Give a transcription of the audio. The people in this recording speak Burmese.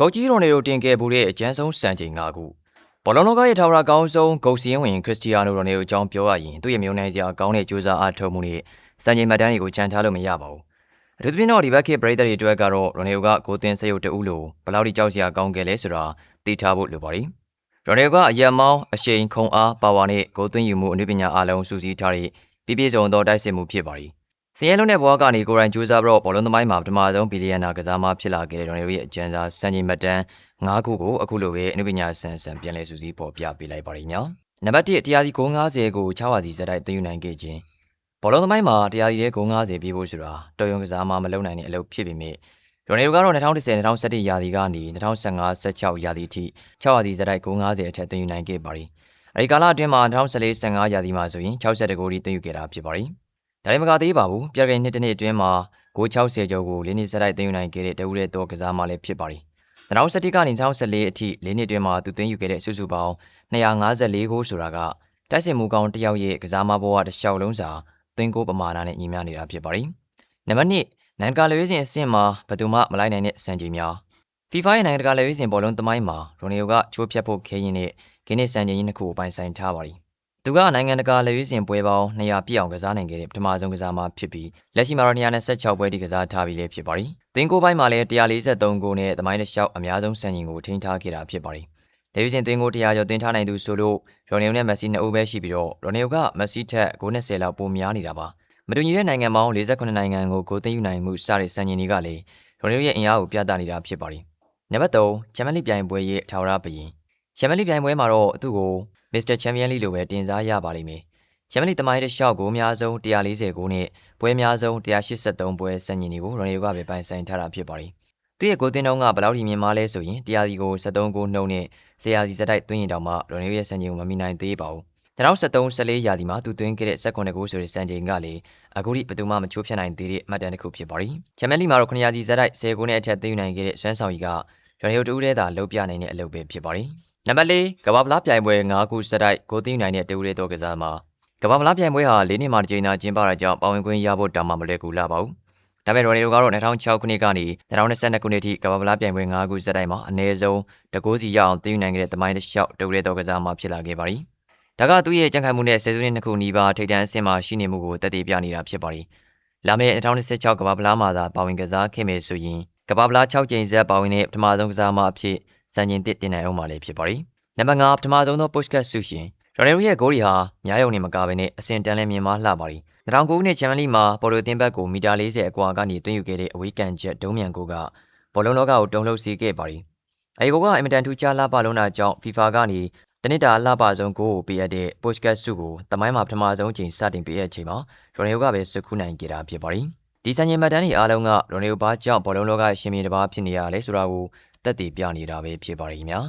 ဂုတ်ကြီးရိုနယ်ကိုတင်ခဲ့မှုတဲ့အကျန်းဆုံးစံချိန်5ခုဘောလုံးလောကရဲ့ထာဝရအကောင်းဆုံးဂုတ်စင်းဝင်ခရစ္စတီယာနိုရိုနယ်ကိုအကြောင်းပြောရရင်သူ့ရဲ့မျိုးနိုင်စရာအကောင်းတဲ့ကြိုးစားအားထုတ်မှုနဲ့စံချိန်မှတ်တမ်းတွေကိုချန်ထားလို့မရပါဘူးအထူးသဖြင့်တော့ဒီဘက်ခေတ်ပရိသတ်တွေအတွက်ကတော့ရိုနယ်ကဂိုးသွင်းစရုပ်တဦးလို့ဘယ်လောက်ထိကြောက်စရာကောင်းခဲ့လဲဆိုတာသိထားဖို့လိုပါတယ်ရိုနယ်ကအယက်မောင်းအရှိန်ခုံအားပါဝါနဲ့ဂိုးသွင်းယူမှုအနုပညာအားလုံးစုစည်းထားတဲ့ပြည့်စုံသောတိုက်စစ်မှုဖြစ်ပါတယ်စင်ရဲလုံးတဲ့ဘဝကနေကိုယ်တိုင်ကြိုးစားပြီးတော့ဘောလုံးသမိုင်းမှာပထမဆုံးဘီလီယံနာကစားမဖြစ်လာခဲ့တဲ့ရိုနယ်ရဲ့အကျန်းစားစံချိန်မှတ်တမ်း5ခုကိုအခုလိုပဲအနုပညာဆန်ပြန်လည်စုစည်းပေါ်ပြပေးလိုက်ပါရမယ်။နံပါတ်1တရားစီဂိုး90ကို6ဝါစီဇက်တိုက်သွင်းယူနိုင်ခဲ့ခြင်းဘောလုံးသမိုင်းမှာတရားစီတဲ့ဂိုး90ပြေးဖို့ဆိုတာတော်ရုံကစားမမလုံနိုင်တဲ့အလုပ်ဖြစ်ပေမဲ့ရိုနယ်ကတော့2010-2011ရာသီကနေ2015-16ရာသီထိ6ဝါစီဇက်တိုက်ဂိုး90အထက်သွင်းယူနိုင်ခဲ့ပါရီ။အဲဒီကာလအတွင်းမှာ2014-15ရာသီမှာဆိုရင်62ဂိုးထိသွင်းယူခဲ့တာဖြစ်ပါရီ။ဒါလည်းမကသေးပါဘူး။ပြကယ်နှစ်အတွင်းမှာဂိုး60ကျော်ကို၄နှစ်ဇက်တိုက်သွင်းယူနိုင်ခဲ့တဲ့တဦးတဲ့တော်ကစားမလည်းဖြစ်ပါရီ။2017ကနေ2014အထိ၄နှစ်တွင်မှသူသွင်းယူခဲ့တဲ့စုစုပေါင်း254ဂိုးဆိုတာကတိုက်စစ်မှုကောင်းတစ်ယောက်ရဲ့ကစားမဘဝတစ်လျှောက်လုံးစာသွင်းဂိုးပမာဏနဲ့ညီမျှနေတာဖြစ်ပါတယ်။နံပါတ်2နိုင်ငံတကာလက်ရွေးစင်အဆင့်မှာဘယ်သူမှမလိုက်နိုင်တဲ့စံချိန်များ FIFA ရဲ့နိုင်ငံတကာလက်ရွေးစင်ဘောလုံးသမိုင်းမှာရိုနယ်ကချိုးဖျက်ဖို့ခဲရင်တဲ့ဂိနစ်စံချိန်ကြီးနှစ်ခုကိုပိုင်ဆိုင်ထားပါတယ်။သူကနိုင်ငံတကာလက်ရွေးစင်ပွဲပေါင်း200ပြည့်အောင်ကစားနိုင်ခဲ့တဲ့ပထမဆုံးကစားမဖြစ်ပြီးလက်ရှိမှာတော့226ပွဲထိကစားထားပြီးလည်းဖြစ်ပါတယ်။သွင်းဂိုးပိုင်းမှာလည်း143ဂိုးနဲ့သမိုင်းတစ်လျှောက်အများဆုံးစံချိန်ကိုထိန်းထားခဲ့တာဖြစ်ပါတယ်။လက်ရွေးစင်သွင်းဂိုး100ကျော်သွင်းထားနိုင်သူဆိုလို့ရိုနယ်နဲ့မက်ဆီ2ဦးပဲရှိပြီးတော့ရိုနယ်ကမက်ဆီထက်ဂိုး20လောက်ပိုများနေတာပါ။မတူညီတဲ့နိုင်ငံပေါင်း48နိုင်ငံကိုဂိုးသွင်းယူနိုင်မှုစတဲ့စံချိန်တွေကလည်းရိုနယ်ရဲ့အင်အားကိုပြသနေတာဖြစ်ပါတယ်။နံပါတ်3ချန်ပီယံလိပြိုင်ပွဲရဲ့ထာဝရဘုရင်ချန်ပီယံလိပြိုင်ပွဲမှာတော့သူ့ကိုမစ္စတာချန်ပီယံလိလိုပဲတင်စားရပါလိမ့်မယ်။ချန်ပီယံလိသမိုင်းတစ်လျှောက်ဂိုးအများဆုံး140ဂိုးနဲ့ပွဲအများဆုံး183ပွဲစံချိန်တွေကိုရိုနယ်ကပဲပိုင်ဆိုင်ထားတာဖြစ်ပါတယ်။သူ့ရဲ့ဂိုးသွင်းနှုန်းကဘယ်လောက်ထိမြင့်မားလဲဆိုရင်တရားစီကို73ဂိုးနှုန်းနဲ့ဇေယျစီဇက်တိုက်သွင်းရင်တောင်မှရိုနယ်ရဲ့စံချိန်ကိုမမီနိုင်သေးပါဘူး။2013-14ရာသီမှာသူသွင်းခဲ့တဲ့18ဂိုးဆိုတဲ့စံချိန်ကလည်းအခုထိဘယ်သူမှမချိုးဖျက်နိုင်သေးတဲ့အမှတ်တမ်းတစ်ခုဖြစ်ပါတယ်။ချန်ပီယံလိမှာတော့900စီဇက်တိုက်10ဂိုးနဲ့အထက်သွင်းယူနိုင်ခဲ့တဲ့စွမ်းဆောင်ရည်ကရိုနယ်တူဦးထဲသာလှုပ်ပြနိုင်တဲ့အလုပ်ပဲဖြစ်ပါတယ်။နံပါတ်4ကမ္ဘာဖလားပြိုင်ပွဲ5ခုဇက်တိုက်ဂိုးသွင်းယူနိုင်တဲ့တူဦးထဲတော်ကစားမှာကမ္ဘာဖလားပြိုင်ပွဲဟာ4နှစ်မှတစ်ကြိမ်သာကျင်းပတာကြောင့်ပါဝင်ခွင့်ရဖို့တောင်းမှမလွယ်ကူလာပါဘူး။ဒါပေမဲ့ရိုနယ်ကတော့2006ခုနှစ်ကနေ2022ခုနှစ်ထိကမ္ဘာဖလားပြိုင်ပွဲ5ခုဇက်တိုက်မှာအနည်းဆုံးတကူစီရအောင်သွင်းယူနိုင်ခဲ့တဲ့သမိုင်းတစ်လျှောက်တူဦးထဲတော်ကစားမှာဖြစ်လာခဲ့ပါရီ။ဒါကသူ့ရဲ့ကြံ့ခိုင်မှုနဲ့ဆယ်စုနှစ်နှစ်ခုနီးပါးထိပ်တန်းအဆင့်မှာရှိနေမှုကိုသက်သေပြနေတာဖြစ်ပါရီ။လာမယ့်2016ကမ္ဘာဖလားမှာသာပါဝင်ကစားခဲ့မယ်ဆိုရင်ကမ္ဘာဖလား6ကြိမ်ဇက်ပါဝင်တဲ့ပထမဆုံးကစားမအဖြစ်စံချိန်တင်နိုင်အောင်ပါလေဖြစ်ပါရီ။နံပါတ်5ပထမဆုံးသောပုတ်ကတ်ဆုရှင်ရိုနယ်ရဲ့ဂိုးတွေဟာများယုံနေမကဘဲနဲ့အဆင့်တန်းလဲမြင်မာလှပါရီ2009ခုနှစ်ချန်ပီယံလိမှာပေါ်လိုတင်ဘက်ကိုမီတာ40အကွာကနေသွင်းယူခဲ့တဲ့အဝေးကန်ချက်ဒုံးမြန်ကိုကဘောလုံးလောကကိုတုံ့လှုပ်စေခဲ့ပါရီအဲဒီကိုကအင်မတန်ထူးခြားလှပလုံးတာကြောင့် FIFA ကနေတနစ်တာလှပဆုံးဂိုးကိုပေးအပ်တဲ့ပုတ်ကတ်ဆုကိုတမိုင်းမှာပထမဆုံးချိန်စတင်ပေးအပ်ချိန်မှာရိုနယ်ကပဲဆွခုနိုင်ခဲ့တာဖြစ်ပါရီဒီစံချိန်မှတ်တမ်းတွေအားလုံးကရိုနယ်ဘာကြောင့်ဘောလုံးလောကရဲ့ရှင်မြေတစ်ပါးဖြစ်နေရလဲဆိုတာကိုသက်သေပြနေတာပဲဖြစ်ပါရီခင်ဗျာ